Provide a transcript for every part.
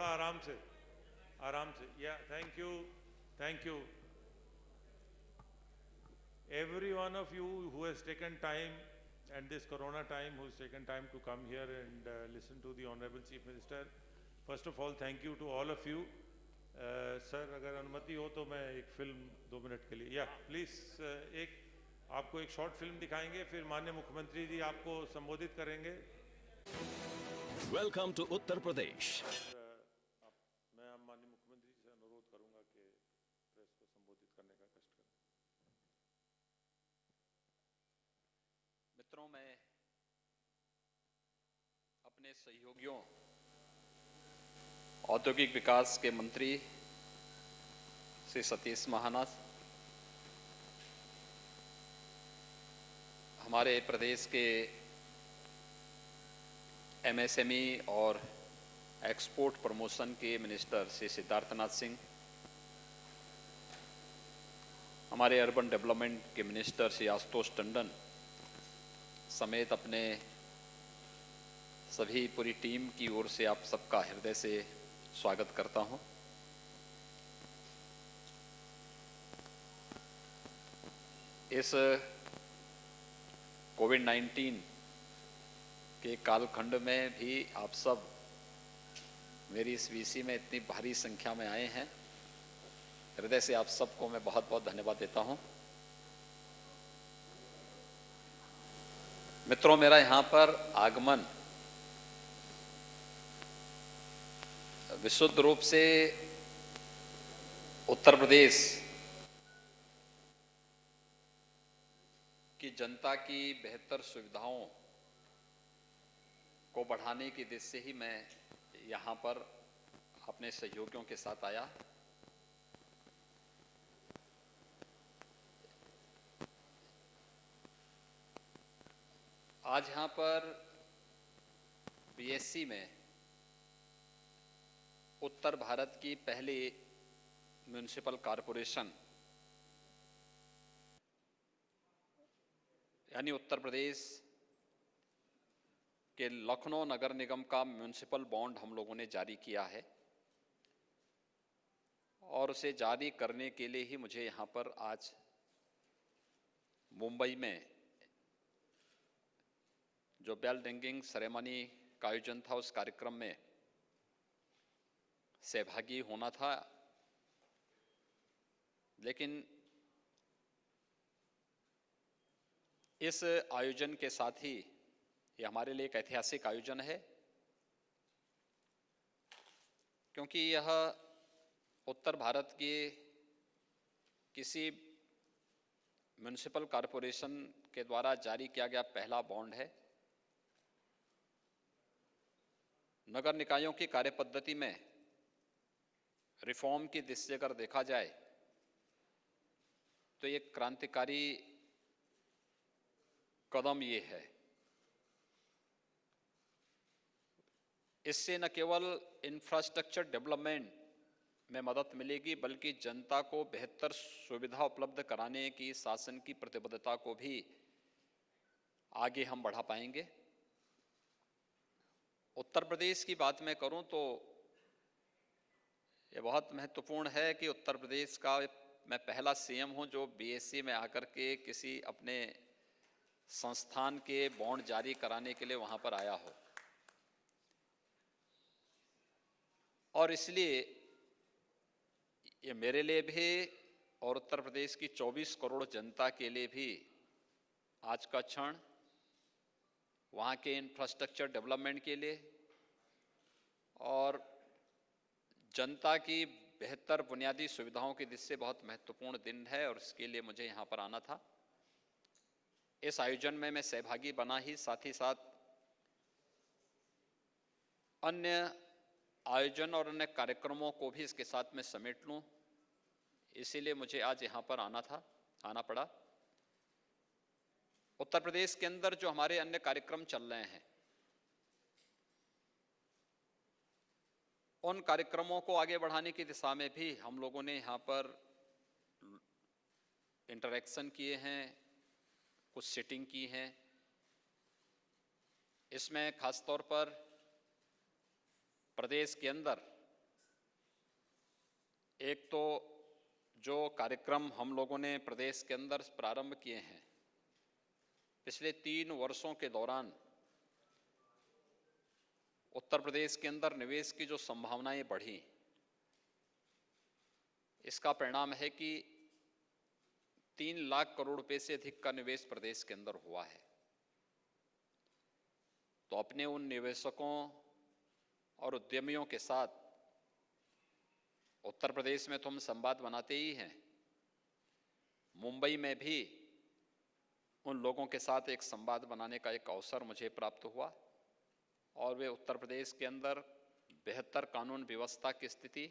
आराम से या thank you every one of you who has taken time and this corona time who has taken time to come here and listen to the honorable chief minister. First of all, thank you to all of you. Sir अगर अनुमति हो तो मैं एक film 2 minute के लिए please एक आपको एक शॉर्ट फिल्म दिखाएंगे, फिर माननीय मुख्यमंत्री जी आपको संबोधित करेंगे। Welcome to Uttar Pradesh. मैं माननीय मुख्यमंत्री जी से अनुरोध करूंगा कि प्रेस को संबोधित करने का कष्ट करें। मित्रों, मैं अपने सहयोगियों औद्योगिक विकास के मंत्री श्री सतीश महाना, हमारे प्रदेश के एमएसएमई और एक्सपोर्ट प्रमोशन के मिनिस्टर श्री सिद्धार्थनाथ सिंह, हमारे अर्बन डेवलपमेंट के मिनिस्टर श्री आशुतोष टंडन समेत अपने सभी पूरी टीम की ओर से आप सबका हृदय से स्वागत करता हूं। इस कोविड-19 के कालखंड में भी आप सब मेरी इस वीसी में इतनी भारी संख्या में आए हैं, हृदय से आप सबको मैं बहुत बहुत धन्यवाद देता हूं। मित्रों, मेरा यहाँ पर आगमन विशुद्ध रूप से उत्तर प्रदेश की जनता की बेहतर सुविधाओं को बढ़ाने की दिशा से ही मैं यहाँ पर अपने सहयोगियों के साथ आया। आज यहाँ पर बीएससी में उत्तर भारत की पहली म्युनिसिपल कॉरपोरेशन यानी उत्तर प्रदेश के लखनऊ नगर निगम का म्युनिसिपल बॉन्ड हम लोगों ने जारी किया है और उसे जारी करने के लिए ही मुझे यहाँ पर आज मुंबई में जो बेल रिंगिंग सेरेमनी का आयोजन था उस कार्यक्रम में सहभागी होना था। लेकिन इस आयोजन के साथ ही ये हमारे लिए एक ऐतिहासिक आयोजन है, क्योंकि यह उत्तर भारत के किसी म्युनिसिपल कॉरपोरेशन के द्वारा जारी किया गया पहला बॉन्ड है। नगर निकायों की कार्यपद्धति में रिफॉर्म की दृष्टि से अगर देखा जाए तो एक क्रांतिकारी कदम ये है। इससे न केवल इंफ्रास्ट्रक्चर डेवलपमेंट में मदद मिलेगी बल्कि जनता को बेहतर सुविधा उपलब्ध कराने की शासन की प्रतिबद्धता को भी आगे हम बढ़ा पाएंगे। उत्तर प्रदेश की बात मैं करूं तो ये बहुत महत्वपूर्ण है कि उत्तर प्रदेश का मैं पहला सीएम हूं जो बीएससी में आकर के किसी अपने संस्थान के बॉन्ड जारी कराने के लिए वहां पर आया हो। और इसलिए ये मेरे लिए भी और उत्तर प्रदेश की 24 करोड़ जनता के लिए भी आज का क्षण वहाँ के इंफ्रास्ट्रक्चर डेवलपमेंट के लिए और जनता की बेहतर बुनियादी सुविधाओं की दृष्टि से बहुत महत्वपूर्ण दिन है और इसके लिए मुझे यहाँ पर आना था। इस आयोजन में मैं सहभागी बना ही साथ अन्य आयोजन और अन्य कार्यक्रमों को भी इसके साथ में समेट लूं, इसीलिए मुझे आज यहाँ पर आना पड़ा। उत्तर प्रदेश के अंदर जो हमारे अन्य कार्यक्रम चल रहे हैं उन कार्यक्रमों को आगे बढ़ाने की दिशा में भी हम लोगों ने यहाँ पर इंटरेक्शन किए हैं, कुछ सिटिंग की हैं। इसमें खास तौर पर प्रदेश के अंदर एक तो जो कार्यक्रम हम लोगों ने प्रदेश के अंदर प्रारंभ किए हैं, पिछले 3 वर्षों के दौरान उत्तर प्रदेश के अंदर निवेश की जो संभावनाएं बढ़ी, इसका परिणाम है कि 3 लाख करोड़ रुपए से अधिक का निवेश प्रदेश के अंदर हुआ है। तो अपने उन निवेशकों और उद्यमियों के साथ उत्तर प्रदेश में तो हम संवाद बनाते ही हैं, मुंबई में भी उन लोगों के साथ एक संवाद बनाने का एक अवसर मुझे प्राप्त हुआ और वे उत्तर प्रदेश के अंदर बेहतर कानून व्यवस्था की स्थिति,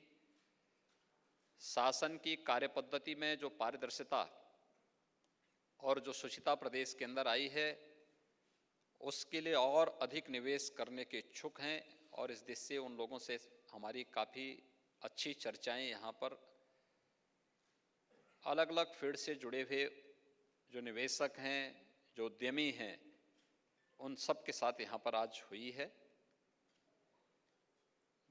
शासन की कार्यपद्धति में जो पारदर्शिता और जो शुचिता प्रदेश के अंदर आई है, उसके लिए और अधिक निवेश करने के इच्छुक हैं और इस दिशा से उन लोगों से हमारी काफ़ी अच्छी चर्चाएं यहाँ पर अलग अलग फील्ड से जुड़े हुए जो निवेशक हैं, जो उद्यमी हैं, उन सब के साथ यहाँ पर आज हुई है।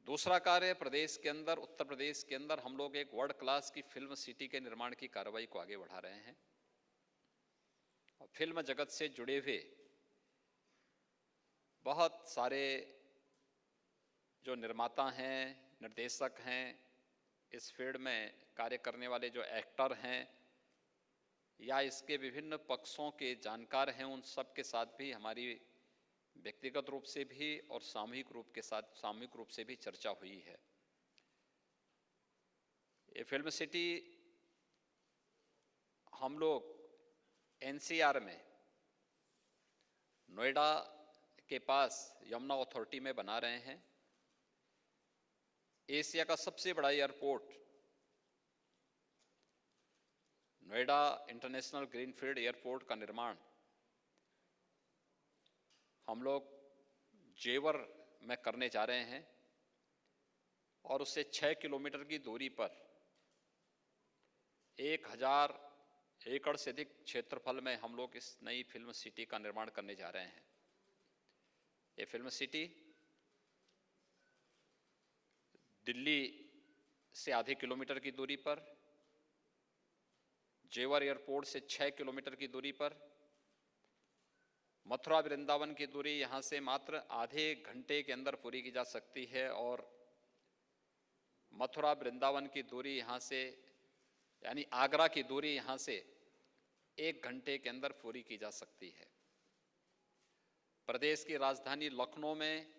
दूसरा कार्य प्रदेश के अंदर, उत्तर प्रदेश के अंदर हम लोग एक वर्ल्ड क्लास की फिल्म सिटी के निर्माण की कार्रवाई को आगे बढ़ा रहे हैं। और फिल्म जगत से जुड़े हुए बहुत सारे जो निर्माता हैं, निर्देशक हैं, इस फील्ड में कार्य करने वाले जो एक्टर हैं या इसके विभिन्न पक्षों के जानकार हैं, उन सब के साथ भी हमारी व्यक्तिगत रूप से भी और सामूहिक रूप से भी चर्चा हुई है। ये फिल्म सिटी हम लोग एनसीआर में नोएडा के पास यमुना अथॉरिटी में बना रहे हैं। एशिया का सबसे बड़ा airport Noida international greenfield airport का निर्माण हम लोग जेवर में करने जा रहे हैं और उससे 6 किलोमीटर की दूरी पर 1000 एकड़ से अधिक क्षेत्रफल में हम लोग इस नई फिल्म सिटी का निर्माण करने जा रहे हैं। ये फिल्म सिटी दिल्ली से आधे किलोमीटर की दूरी पर, जेवर एयरपोर्ट से 6 किलोमीटर की दूरी पर, मथुरा वृंदावन की दूरी यहाँ से मात्र आधे घंटे के अंदर पूरी की जा सकती है और मथुरा वृंदावन की दूरी यहाँ से यानी आगरा की दूरी यहाँ से 1 घंटे के अंदर पूरी की जा सकती है। प्रदेश की राजधानी लखनऊ में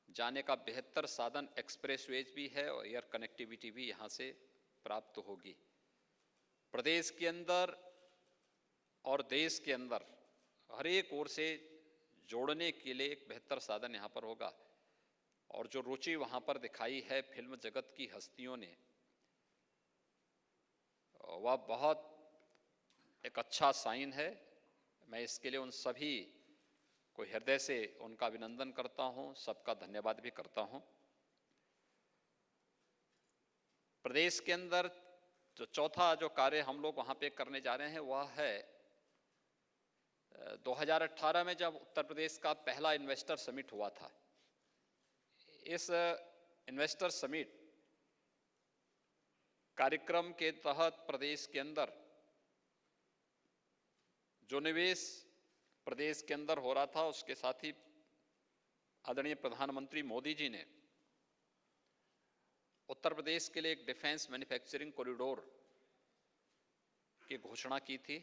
जाने का बेहतर साधन एक्सप्रेसवेज भी है और एयर कनेक्टिविटी भी यहाँ से प्राप्त होगी। प्रदेश के अंदर और देश के अंदर हर एक ओर से जोड़ने के लिए एक बेहतर साधन यहाँ पर होगा और जो रुचि वहाँ पर दिखाई है फिल्म जगत की हस्तियों ने, वह बहुत एक अच्छा साइन है। मैं इसके लिए उन सभी को हृदय से उनका अभिनंदन करता हूँ, सबका धन्यवाद भी करता हूँ। प्रदेश के अंदर जो चौथा जो कार्य हम लोग वहाँ पे करने जा रहे हैं वह है 2018 में जब उत्तर प्रदेश का पहला इन्वेस्टर समिट हुआ था। इस इन्वेस्टर समिट कार्यक्रम के तहत प्रदेश के अंदर जो निवेश प्रदेश के अंदर हो रहा था, उसके साथ ही आदरणीय प्रधानमंत्री मोदी जी ने उत्तर प्रदेश के लिए एक डिफेंस मैन्युफैक्चरिंग कॉरिडोर की घोषणा की थी।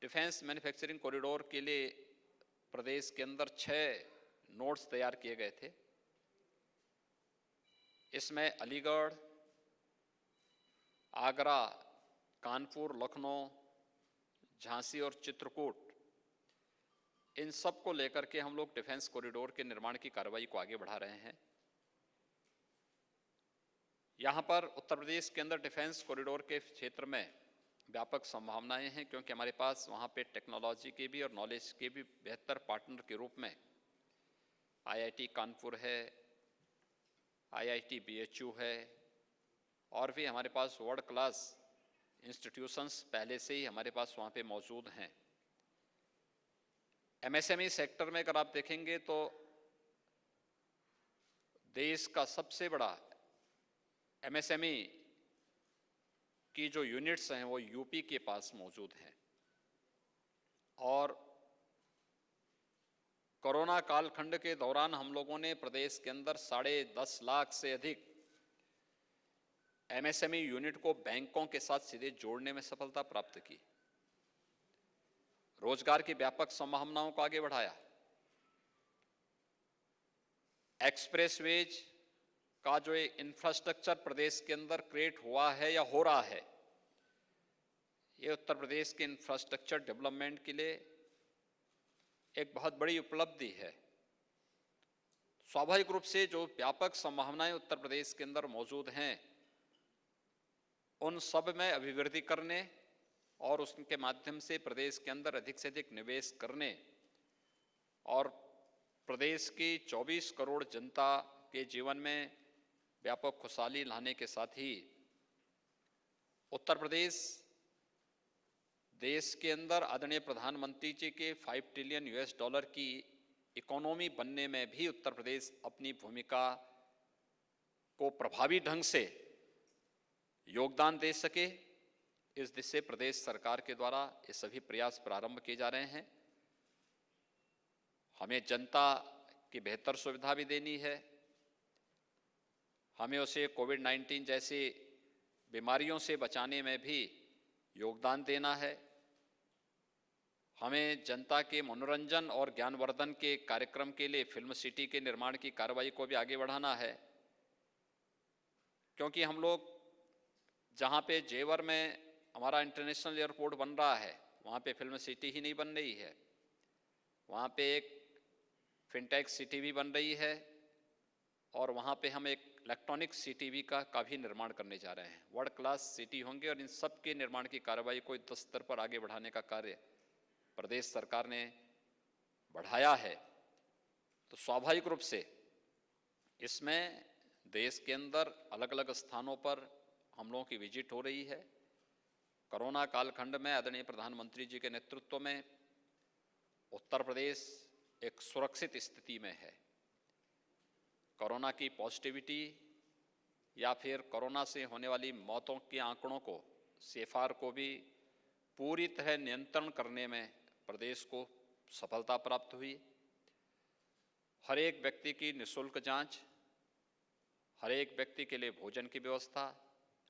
डिफेंस मैन्युफैक्चरिंग कॉरिडोर के लिए प्रदेश के अंदर 6 नोड्स तैयार किए गए थे। इसमें अलीगढ़, आगरा, कानपुर, लखनऊ, झांसी और चित्रकूट, इन सब को लेकर के हम लोग डिफेंस कॉरिडोर के निर्माण की कार्रवाई को आगे बढ़ा रहे हैं। यहाँ पर उत्तर प्रदेश के अंदर डिफेंस कॉरिडोर के क्षेत्र में व्यापक संभावनाएं हैं क्योंकि हमारे पास वहाँ पे टेक्नोलॉजी के भी और नॉलेज के भी बेहतर पार्टनर के रूप में आईआईटी कानपुर है, आईआईटी बीएचयू है और भी हमारे पास वर्ल्ड क्लास इंस्टीट्यूशंस पहले से ही हमारे पास वहाँ पे मौजूद हैं। एमएसएमई सेक्टर में अगर आप देखेंगे तो देश का सबसे बड़ा एमएसएमई की जो यूनिट्स हैं वो यूपी के पास मौजूद हैं और कोरोना कालखंड के दौरान हम लोगों ने प्रदेश के अंदर 10.5 लाख से अधिक एमएसएमई यूनिट को बैंकों के साथ सीधे जोड़ने में सफलता प्राप्त की, रोजगार की व्यापक संभावनाओं को आगे बढ़ाया, एक्सप्रेसवेज का जो इंफ्रास्ट्रक्चर प्रदेश के अंदर क्रिएट हुआ है या हो रहा है, ये उत्तर प्रदेश के इंफ्रास्ट्रक्चर डेवलपमेंट के लिए एक बहुत बड़ी उपलब्धि है। स्वाभाविक रूप से जो व्यापक संभावनाएं उत्तर प्रदेश के अंदर मौजूद हैं, उन सब में अभिवृद्धि करने और उसके माध्यम से प्रदेश के अंदर अधिक से अधिक निवेश करने और प्रदेश की 24 करोड़ जनता के जीवन में व्यापक खुशहाली लाने के साथ ही उत्तर प्रदेश देश के अंदर आदरणीय प्रधानमंत्री जी के $5 ट्रिलियन की इकोनॉमी बनने में भी उत्तर प्रदेश अपनी भूमिका को प्रभावी ढंग से योगदान दे सके, इस दिशा से प्रदेश सरकार के द्वारा ये सभी प्रयास प्रारंभ किए जा रहे हैं। हमें जनता की बेहतर सुविधा भी देनी है, हमें उसे कोविड-19 जैसी बीमारियों से बचाने में भी योगदान देना है, हमें जनता के मनोरंजन और ज्ञानवर्धन के कार्यक्रम के लिए फिल्म सिटी के निर्माण की कार्रवाई को भी आगे बढ़ाना है, क्योंकि हम लोग जहाँ पे जेवर में हमारा इंटरनेशनल एयरपोर्ट बन रहा है, वहाँ पे फिल्म सिटी ही नहीं बन रही है, वहाँ पे एक फिनटेक सिटी भी बन रही है और वहाँ पे हम एक इलेक्ट्रॉनिक सिटी भी का भी निर्माण करने जा रहे हैं। वर्ल्ड क्लास सिटी होंगे और इन सब के निर्माण की कार्रवाई को युद्ध स्तर पर आगे बढ़ाने का कार्य प्रदेश सरकार ने बढ़ाया है। तो स्वाभाविक रूप से इसमें देश के अंदर अलग अलग स्थानों पर हम लोगों की विजिट हो रही है। कोरोना कालखंड में आदरणीय प्रधानमंत्री जी के नेतृत्व में उत्तर प्रदेश एक सुरक्षित स्थिति में है। कोरोना की पॉजिटिविटी या फिर कोरोना से होने वाली मौतों के आंकड़ों को, CFR को भी पूरी तरह नियंत्रण करने में प्रदेश को सफलता प्राप्त हुई। हर एक व्यक्ति की निःशुल्क जांच, हर एक व्यक्ति के लिए भोजन की व्यवस्था,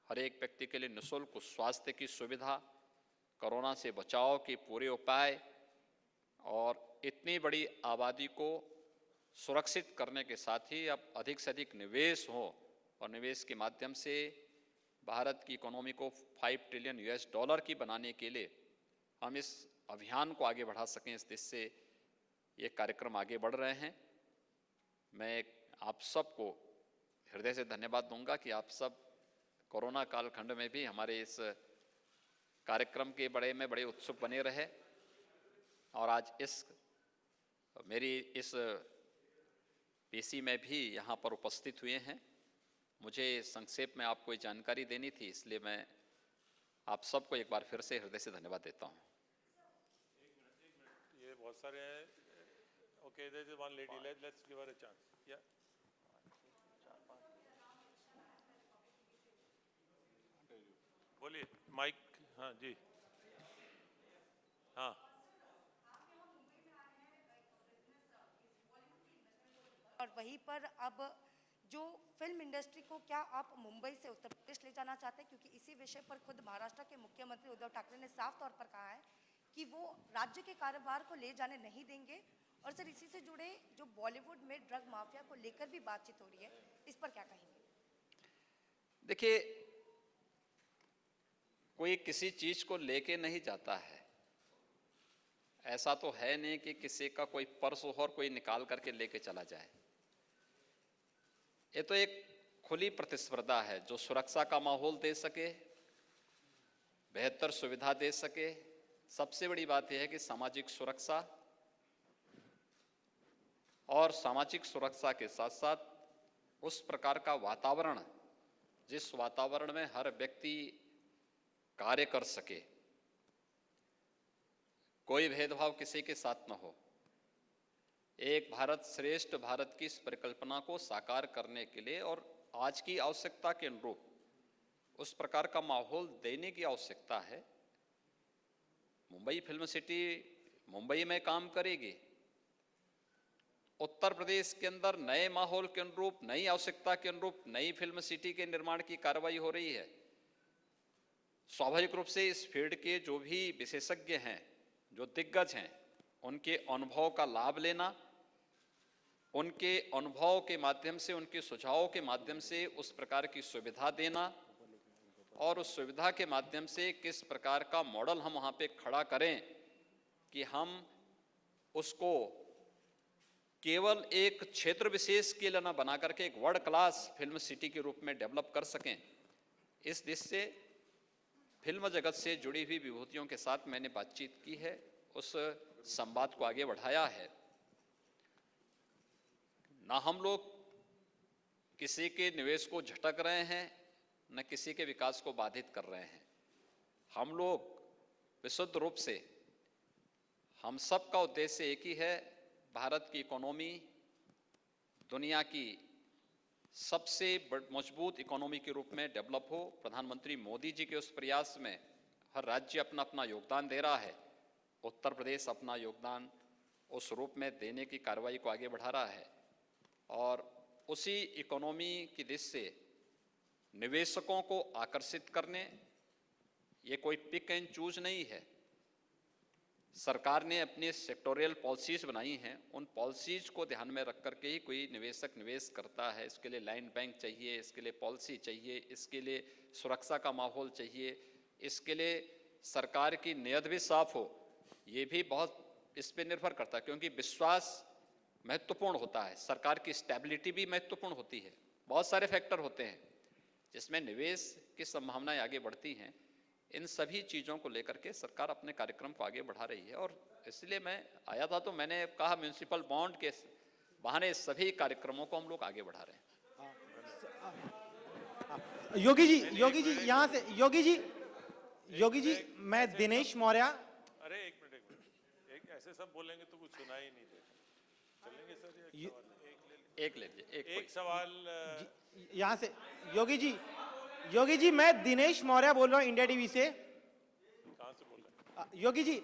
हर एक व्यक्ति के लिए निःशुल्क स्वास्थ्य की सुविधा, कोरोना से बचाव के पूरे उपाय और इतनी बड़ी आबादी को सुरक्षित करने के साथ ही अब अधिक से अधिक निवेश हो और निवेश के माध्यम से भारत की इकोनॉमी को $5 ट्रिलियन की बनाने के लिए हम इस अभियान को आगे बढ़ा सकें, इस दिशा से ये कार्यक्रम आगे बढ़ रहे हैं। मैं आप सबको हृदय से धन्यवाद दूंगा कि आप सब कोरोना कालखंड में भी हमारे इस कार्यक्रम के बड़े उत्सुक बने रहे और आज मेरी इस पीसी में भी यहाँ पर उपस्थित हुए हैं। मुझे संक्षेप में आपको ये जानकारी देनी थी, इसलिए मैं आप सबको एक बार फिर से हृदय से धन्यवाद देता हूँ। ये बहुत सारे हैं। Okay, there is one lady, let's give her a chance. या बोलिए, माइक। हाँ जी, हाँ। और वहीं पर अब जो फिल्म इंडस्ट्री को क्या आप मुंबई से उत्तर प्रदेश ले जाना चाहते हैं, क्योंकि इसी विषय पर खुद महाराष्ट्र के मुख्यमंत्री उद्धव ठाकरे ने साफ तौर पर कहा है कि वो राज्य के कारोबार को ले जाने नहीं देंगे। और सर, इसी से जुड़े जो बॉलीवुड में ड्रग माफिया को लेकर भी बातचीत हो रही है, इस पर क्या कहेंगे? देखिए, कोई किसी चीज को लेके नहीं जाता है, ऐसा तो है नहीं कि किसी का कोई पर्स हो और कोई निकाल करके लेके चला जाए। ये तो एक खुली प्रतिस्पर्धा है जो सुरक्षा का माहौल दे सके, बेहतर सुविधा दे सके। सबसे बड़ी बात यह है कि सामाजिक सुरक्षा, और सामाजिक सुरक्षा के साथ साथ उस प्रकार का वातावरण जिस वातावरण में हर व्यक्ति कार्य कर सके, कोई भेदभाव किसी के साथ न हो। एक भारत श्रेष्ठ भारत की इस परिकल्पना को साकार करने के लिए और आज की आवश्यकता के अनुरूप उस प्रकार का माहौल देने की आवश्यकता है। मुंबई फिल्म सिटी मुंबई में काम करेगी, उत्तर प्रदेश के अंदर नए माहौल के अनुरूप, नई आवश्यकता के अनुरूप नई फिल्म सिटी के निर्माण की कार्रवाई हो रही है। स्वाभाविक रूप से इस फील्ड के जो भी विशेषज्ञ हैं, जो दिग्गज हैं, उनके अनुभव का लाभ लेना, उनके अनुभव के माध्यम से, उनके सुझावों के माध्यम से उस प्रकार की सुविधा देना और उस सुविधा के माध्यम से किस प्रकार का मॉडल हम वहाँ पे खड़ा करें कि हम उसको केवल एक क्षेत्र विशेष के लिए न बना करके एक वर्ल्ड क्लास फिल्म सिटी के रूप में डेवलप कर सकें। इस दृष्टि से फिल्म जगत से जुड़ी हुई विभूतियों के साथ मैंने बातचीत की है, उस संवाद को आगे बढ़ाया है। ना हम लोग किसी के निवेश को झटक रहे हैं, न किसी के विकास को बाधित कर रहे हैं। हम लोग विशुद्ध रूप से, हम सब का उद्देश्य एक ही है, भारत की इकोनॉमी दुनिया की सबसे मजबूत इकोनॉमी के रूप में डेवलप हो। प्रधानमंत्री मोदी जी के उस प्रयास में हर राज्य अपना अपना योगदान दे रहा है। उत्तर प्रदेश अपना योगदान उस रूप में देने की कार्रवाई को आगे बढ़ा रहा है और उसी इकोनॉमी की दिशा से निवेशकों को आकर्षित करने, ये कोई पिक एंड चूज नहीं है। सरकार ने अपनी सेक्टोरियल पॉलिसीज बनाई हैं, उन पॉलिसीज को ध्यान में रख करके ही कोई निवेशक निवेश करता है। इसके लिए लैंड बैंक चाहिए, इसके लिए पॉलिसी चाहिए, इसके लिए सुरक्षा का माहौल चाहिए, इसके लिए सरकार की नीयत भी साफ हो। ये भी बहुत इस पर निर्भर करता है, क्योंकि विश्वास महत्वपूर्ण होता है, सरकार की स्टेबिलिटी भी महत्वपूर्ण होती है। बहुत सारे फैक्टर होते हैं जिसमें निवेश की संभावनाएं आगे बढ़ती हैं। इन सभी चीज़ों को लेकर के सरकार अपने कार्यक्रम को आगे बढ़ा रही है और इसलिए मैं आया था तो मैंने कहा म्युनिसिपल बॉन्ड के बहाने सभी कार्यक्रमों को हम लोग आगे बढ़ा रहे हैं। योगी जी यहाँ से योगी जी मैं दिनेश मौर्य। अरे एक मिनट, ऐसे सब बोलेंगे तो कुछ सुना ही नहीं देगा। चलेंगे सर, एक ले लीजिए। एक सवाल यहाँ से योगी जी मैं दिनेश मौर्य बोल रहा हूँ इंडिया टीवी से। कहाँ से बोल रहे हैं? योगी जी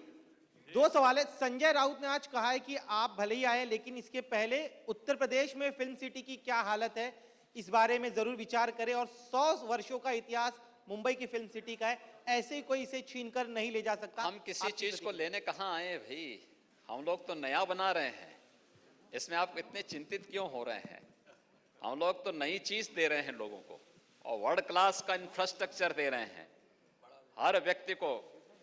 दो सवाल है। संजय राउत ने आज कहा है कि आप भले ही आए लेकिन इसके पहले उत्तर प्रदेश में फिल्म सिटी की क्या हालत है इस बारे में जरूर विचार करें और 100 वर्षों का इतिहास मुंबई की फिल्म सिटी का है, ऐसे ही कोई इसे छीनकर नहीं ले जा सकता। हम किसी चीज को लेने कहाँ आए भाई, हम लोग तो नया बना रहे हैं, इसमें आप इतने चिंतित क्यों हो रहे हैं? हम लोग तो नई चीज दे रहे हैं लोगों को और वर्ल्ड क्लास का इंफ्रास्ट्रक्चर दे रहे हैं हर व्यक्ति को।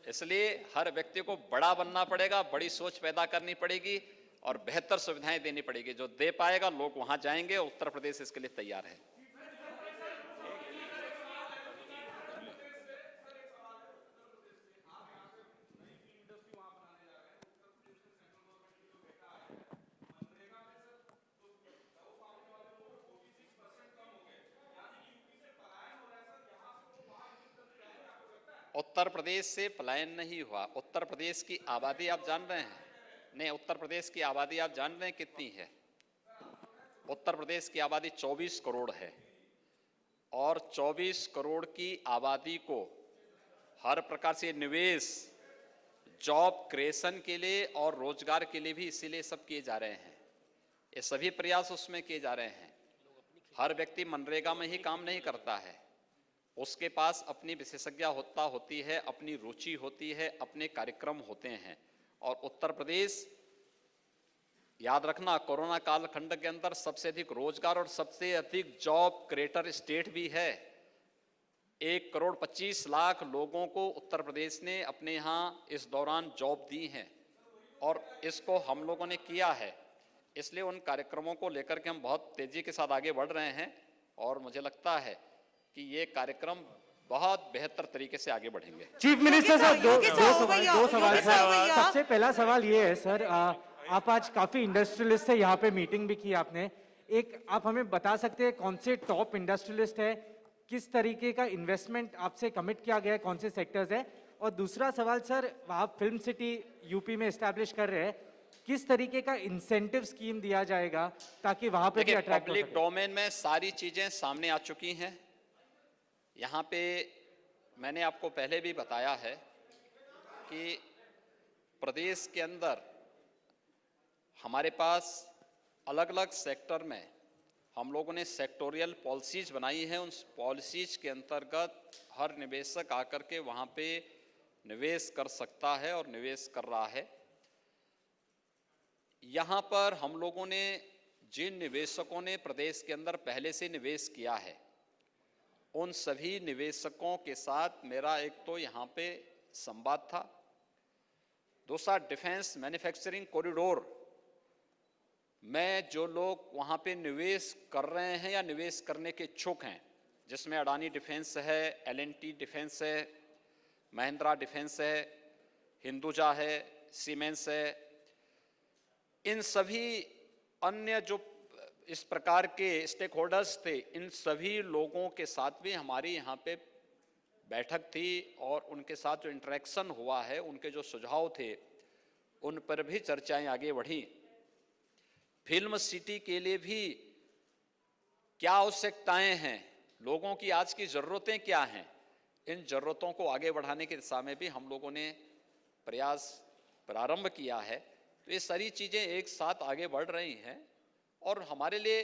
इसलिए हर व्यक्ति को बड़ा बनना पड़ेगा, बड़ी सोच पैदा करनी पड़ेगी और बेहतर सुविधाएं देनी पड़ेगी। जो दे पाएगा लोग वहां जाएंगे। उत्तर प्रदेश इसके लिए तैयार है। उत्तर प्रदेश से पलायन नहीं हुआ। उत्तर प्रदेश की आबादी आप जान रहे हैं? नहीं, उत्तर प्रदेश की आबादी आप जान रहे हैं कितनी है? उत्तर प्रदेश की आबादी 24 करोड़ है और 24 करोड़ की आबादी को हर प्रकार से निवेश, जॉब क्रिएशन के लिए और रोजगार के लिए भी इसीलिए सब किए जा रहे हैं। ये सभी प्रयास उसमें किए जा रहे हैं। हर व्यक्ति मनरेगा में ही काम नहीं करता है, उसके पास अपनी विशेषज्ञता होती है, अपनी रुचि होती है, अपने कार्यक्रम होते हैं। और उत्तर प्रदेश, याद रखना, कोरोना कालखंड के अंदर सबसे अधिक रोजगार और सबसे अधिक जॉब क्रिएटर स्टेट भी है। 1,25,00,000 लोगों को उत्तर प्रदेश ने अपने यहाँ इस दौरान जॉब दी है और इसको हम लोगों ने किया है। इसलिए उन कार्यक्रमों को लेकर के हम बहुत तेजी के साथ आगे बढ़ रहे हैं और मुझे लगता है कि ये कार्यक्रम बहुत बेहतर तरीके से आगे बढ़ेंगे। चीफ मिनिस्टर साहब दो सवाल सर। सबसे पहला सवाल ये है सर, आप आज काफी इंडस्ट्रियलिस्ट से यहाँ पे मीटिंग भी की आपने, एक आप हमें बता सकते हैं कौन से टॉप इंडस्ट्रियलिस्ट है, किस तरीके का इन्वेस्टमेंट आपसे कमिट किया गया है, कौन से सेक्टर्स है? और दूसरा सवाल सर, आप फिल्म सिटी यूपी में एस्टैब्लिश कर रहे हैं, किस तरीके का इंसेंटिव स्कीम दिया जाएगा ताकि वहां पे भी देखिए, अट्रैक्ट हो पब्लिक सके? डोमेन में सारी चीजें सामने आ चुकी हैं। यहाँ पे मैंने आपको पहले भी बताया है कि प्रदेश के अंदर हमारे पास अलग अलग सेक्टर में हम लोगों ने सेक्टोरियल पॉलिसीज बनाई हैं। उन पॉलिसीज के अंतर्गत हर निवेशक आकर के वहाँ पे निवेश कर सकता है और निवेश कर रहा है। यहाँ पर हम लोगों ने जिन निवेशकों ने प्रदेश के अंदर पहले से निवेश किया है, उन सभी निवेशकों के साथ मेरा एक तो यहाँ पे संवाद था। दूसरा, डिफेंस मैन्युफैक्चरिंग कॉरिडोर में जो लोग वहाँ पे निवेश कर रहे हैं या निवेश करने के इच्छुक हैं, जिसमें अडानी डिफेंस है, एल&टी डिफेंस है, महिंद्रा डिफेंस है, हिंदुजा है, सीमेंस है, इन सभी अन्य जो इस प्रकार के स्टेक होल्डर्स थे, इन सभी लोगों के साथ भी हमारी यहाँ पे बैठक थी और उनके साथ जो इंटरेक्शन हुआ है, उनके जो सुझाव थे, उन पर भी चर्चाएं आगे बढ़ी। फिल्म सिटी के लिए भी क्या आवश्यकताएं हैं, लोगों की आज की ज़रूरतें क्या हैं, इन ज़रूरतों को आगे बढ़ाने की दिशा में भी हम लोगों ने प्रयास प्रारंभ किया है। तो ये सारी चीज़ें एक साथ आगे बढ़ रही हैं और हमारे लिए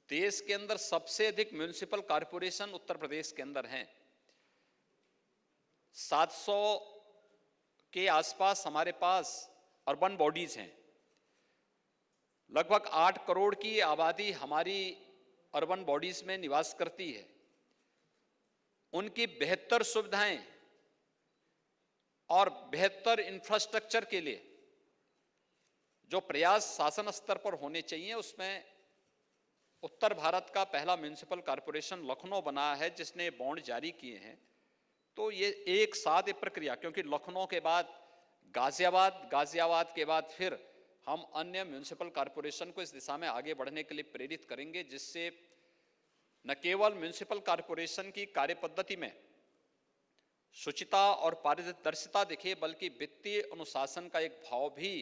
देश के अंदर सबसे अधिक म्युनिसिपल कॉरपोरेशन उत्तर प्रदेश के अंदर हैं। 700 के आसपास हमारे पास अर्बन बॉडीज हैं। लगभग 8 करोड़ की आबादी हमारी अर्बन बॉडीज में निवास करती है। उनकी बेहतर सुविधाएं और बेहतर इंफ्रास्ट्रक्चर के लिए जो प्रयास शासन स्तर पर होने चाहिए, उसमें उत्तर भारत का पहला म्युनिसिपल कॉरपोरेशन लखनऊ बना है जिसने बॉन्ड जारी किए हैं। तो ये एक साथ ये प्रक्रिया, क्योंकि लखनऊ के बाद गाजियाबाद, गाजियाबाद के बाद फिर हम अन्य म्युनिसिपल कॉरपोरेशन को इस दिशा में आगे बढ़ने के लिए प्रेरित करेंगे, जिससे न केवल म्युनिसिपल कॉरपोरेशन की कार्यपद्धति में शुचिता और पारदर्शिता दिखे, बल्कि वित्तीय अनुशासन का एक भाव भी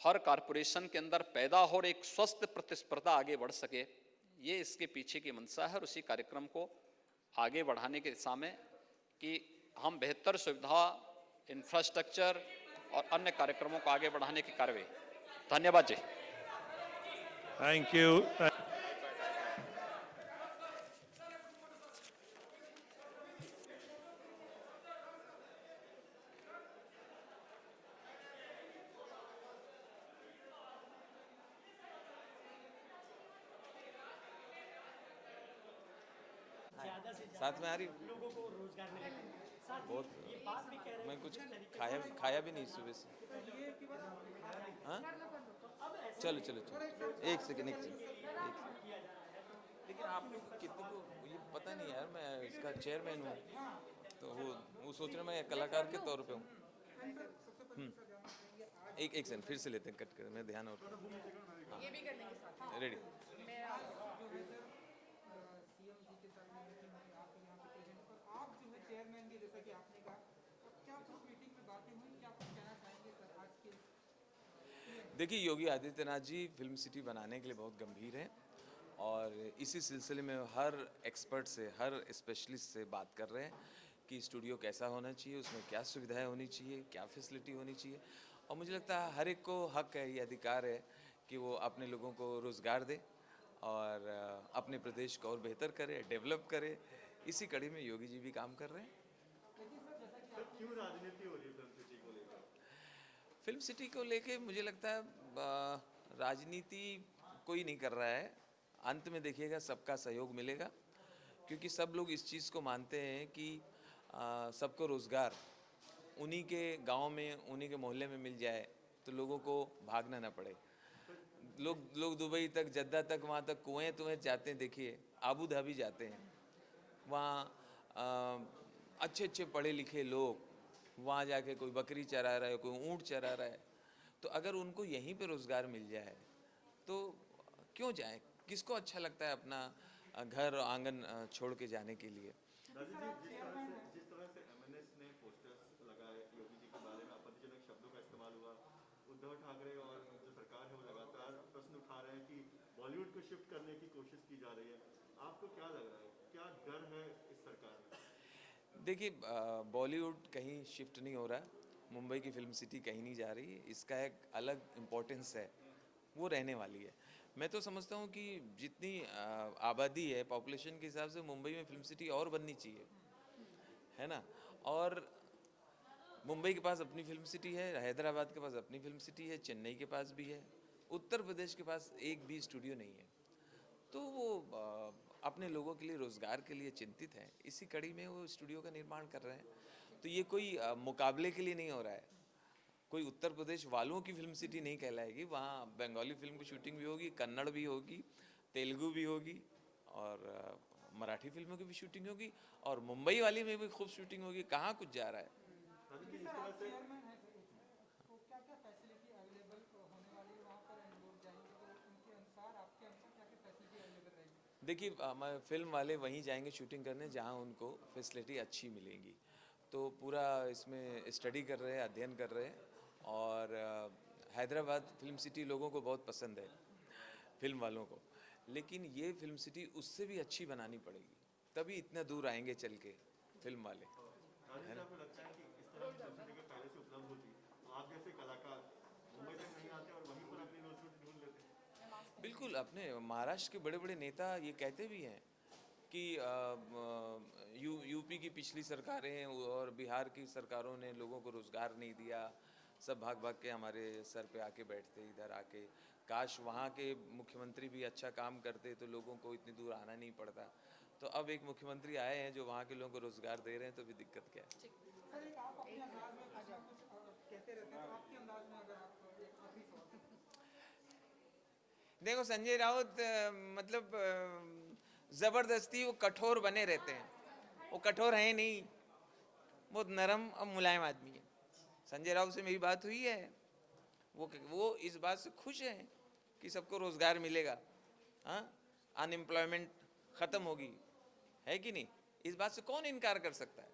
हर कॉरपोरेशन के अंदर पैदा हो और एक स्वस्थ प्रतिस्पर्धा आगे बढ़ सके। ये इसके पीछे की मंशा है और उसी कार्यक्रम को आगे बढ़ाने की दिशा में कि हम बेहतर सुविधा, इंफ्रास्ट्रक्चर और अन्य कार्यक्रमों को आगे बढ़ाने की कार्रवाई। धन्यवाद जी। Thank you. साथ में आ रही लोगों को रोजगार मिलेगा। बहुत मैं कुछ खाया भी नहीं सुबह से। हाँ चलो चलो चलो एक सेकंड लेकिन आप लोग कितने को ये पता नहीं यार, मैं इसका चेयरमैन हूँ तो वो सोच रहे मैं कलाकार के तौर पे हूँ। एक सेकंड फिर से लेते हैं, कट कर मैं ध्यान और ये भी कर लेंगे साथ। रेडी। देखिए, योगी आदित्यनाथ जी फिल्म सिटी बनाने के लिए बहुत गंभीर हैं और इसी सिलसिले में हर एक्सपर्ट से, हर स्पेशलिस्ट से बात कर रहे हैं कि स्टूडियो कैसा होना चाहिए, उसमें क्या सुविधाएं होनी चाहिए, क्या फैसिलिटी होनी चाहिए। और मुझे लगता है हर एक को हक है, ये अधिकार है कि वो अपने लोगों को रोज़गार दे और अपने प्रदेश को और बेहतर करे, डेवलप करे। इसी कड़ी में योगी जी भी काम कर रहे हैं। क्यों राजनीति हो रही है फिल्म सिटी को लेकर? फिल्म सिटी को लेके मुझे लगता है राजनीति कोई नहीं कर रहा है। अंत में देखिएगा सबका सहयोग मिलेगा, क्योंकि सब लोग इस चीज़ को मानते हैं कि सबको रोज़गार उन्हीं के गांव में, उन्हीं के मोहल्ले में मिल जाए तो लोगों को भागना ना पड़े। लोग दुबई तक, जद्दा तक, वहाँ तक कुएं जाते हैं। देखिए, आबू धाबी जाते हैं, वहाँ अच्छे पढ़े लिखे लोग वहाँ जाके कोई बकरी चरा रहा है, कोई ऊँट चरा रहा है। तो अगर उनको यहीं पे रोज़गार मिल जाए तो क्यों जाए? किसको अच्छा लगता है अपना घर आंगन छोड़ के जाने के लिए? जिस तरह से एमएनएस ने पोस्टर्स लगाए योगी जी के बारे में, आपत्तिजनक शब्दों का इस्तेमाल हुआ, उद्धव ठाकरे और जो सरकार है वो लगातार प्रश्न उठा रहे हैं कि बॉलीवुड को शिफ्ट करने की कोशिश की जा रही है। आपको क्या लग रहा है, क्या डर है इस सरकार में? देखिए बॉलीवुड कहीं शिफ्ट नहीं हो रहा, मुंबई की फिल्म सिटी कहीं नहीं जा रही, इसका एक अलग इम्पोर्टेंस है, वो रहने वाली है। मैं तो समझता हूँ कि जितनी आबादी है पॉपुलेशन के हिसाब से मुंबई में फिल्म सिटी और बननी चाहिए, है ना। और मुंबई के पास अपनी फिल्म सिटी है, हैदराबाद के पास अपनी फिल्म सिटी है, चेन्नई के पास भी है, उत्तर प्रदेश के पास एक भी स्टूडियो नहीं है। तो वो अपने लोगों के लिए, रोज़गार के लिए चिंतित हैं, इसी कड़ी में वो स्टूडियो का निर्माण कर रहे हैं। तो ये कोई मुकाबले के लिए नहीं हो रहा है, कोई उत्तर प्रदेश वालों की फिल्म सिटी नहीं कहलाएगी। वहाँ बंगाली फिल्म की शूटिंग भी होगी, कन्नड़ भी होगी, तेलुगु भी होगी और मराठी फिल्मों की भी शूटिंग होगी और मुंबई वाली में भी खूब शूटिंग होगी। कहाँ कुछ जा रहा है। देखिए फिल्म वाले वहीं जाएंगे शूटिंग करने जहाँ उनको फैसिलिटी अच्छी मिलेगी। तो पूरा इसमें स्टडी कर रहे हैं, अध्ययन कर रहे हैं और हैदराबाद फिल्म सिटी लोगों को बहुत पसंद है, फिल्म वालों को। लेकिन ये फिल्म सिटी उससे भी अच्छी बनानी पड़ेगी, तभी इतना दूर आएंगे चल के फिल्म वाले। राजीव, आपको लगता है कि इस तरह की फिल्म सिटी पहले से उपलब्ध होती, आप जैसे कलाकार मुंबई तक नहीं आते और वहीं पर अपनी रोज रोटी ढूंढ लेते? बिल्कुल, अपने महाराष्ट्र के बड़े बड़े नेता ये कहते भी हैं कि यूपी की पिछली सरकारें और बिहार की सरकारों ने लोगों को रोज़गार नहीं दिया, सब भाग भाग के हमारे सर पे आके बैठते इधर आके। काश वहाँ के मुख्यमंत्री भी अच्छा काम करते तो लोगों को इतनी दूर आना नहीं पड़ता। तो अब एक मुख्यमंत्री आए हैं जो वहाँ के लोगों को रोज़गार दे रहे हैं, तो भी दिक्कत क्या है। देखो संजय राउत मतलब ज़बरदस्ती वो कठोर बने रहते हैं, वो कठोर हैं नहीं, बहुत नरम और मुलायम आदमी है। संजय राउत से मेरी बात हुई है, वो इस बात से खुश हैं कि सबको रोज़गार मिलेगा, हाँ, अनएम्प्लॉयमेंट ख़त्म होगी, है कि नहीं। इस बात से कौन इनकार कर सकता है।